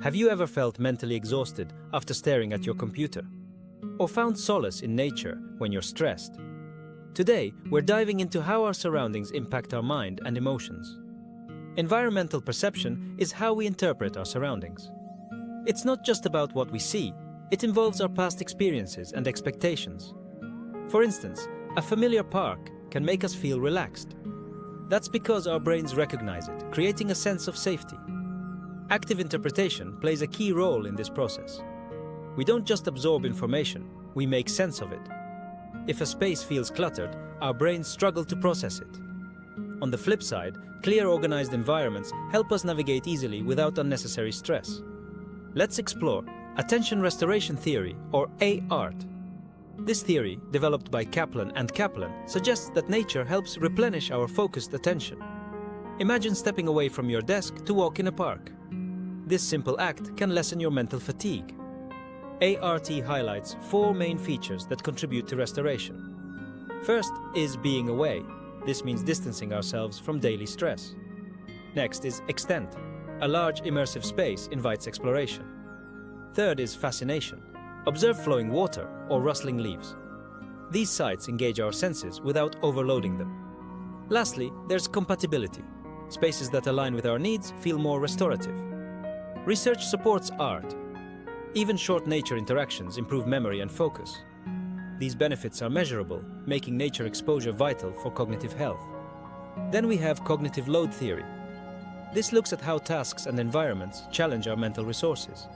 Have you ever felt mentally exhausted after staring at your computer? Or found solace in nature when you're stressed? Today, we're diving into how our surroundings impact our mind and emotions. Environmental perception is how we interpret our surroundings. It's not just about what we see, it involves our past experiences and expectations. For instance, a familiar park can make us feel relaxed. That's because our brains recognize it, creating a sense of safety. Active interpretation plays a key role in this process. We don't just absorb information, we make sense of it. If a space feels cluttered, our brains struggle to process it. On the flip side, clear, organized environments help us navigate easily without unnecessary stress. Let's explore attention restoration theory, or ART. This theory, developed by Kaplan and Kaplan, suggests that nature helps replenish our focused attention. Imagine stepping away from your desk to walk in a park. This simple act can lessen your mental fatigue. ART highlights 4 main features that contribute to restoration. First is being away. This means distancing ourselves from daily stress. Next is extent. A large immersive space invites exploration. Third is fascination. Observe flowing water or rustling leaves. These sights engage our senses without overloading them. Lastly, there's compatibility. Spaces that align with our needs feel more restorative. Research supports ART. Even short nature interactions improve memory and focus. These benefits are measurable, making nature exposure vital for cognitive health. Then we have cognitive load theory. This looks at how tasks and environments challenge our mental resources.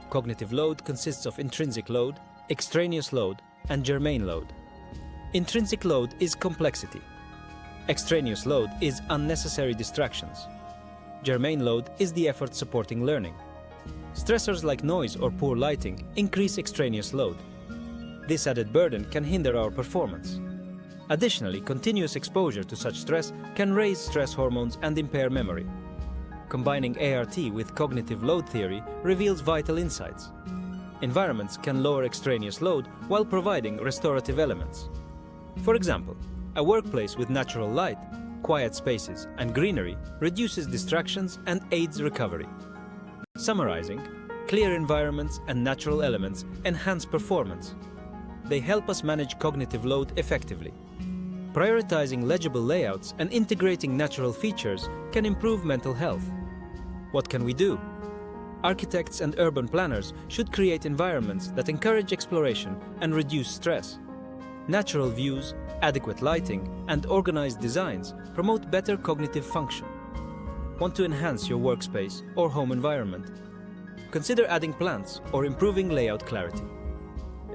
Cognitive load consists of intrinsic load, extraneous load, and germane load. Intrinsic load is complexity. Extraneous load is unnecessary distractions. Germane load is the effort supporting learning. Stressors like noise or poor lighting increase extraneous load. This added burden can hinder our performance. Additionally, continuous exposure to such stress can raise stress hormones and impair memory. Combining ART with cognitive load theory reveals vital insights. Environments can lower extraneous load while providing restorative elements. For example, a workplace with natural light, quiet spaces, and greenery reduces distractions and aids recovery. Summarizing, clear environments and natural elements enhance performance. They help us manage cognitive load effectively. Prioritizing legible layouts and integrating natural features can improve mental health. What can we do? Architects and urban planners should create environments that encourage exploration and reduce stress. Natural views, adequate lighting, and organized designs promote better cognitive function. Want to enhance your workspace or home environment? Consider adding plants or improving layout clarity.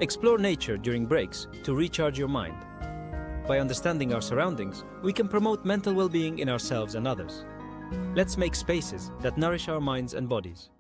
Explore nature during breaks to recharge your mind. By understanding our surroundings, we can promote mental well-being in ourselves and others. Let's make spaces that nourish our minds and bodies.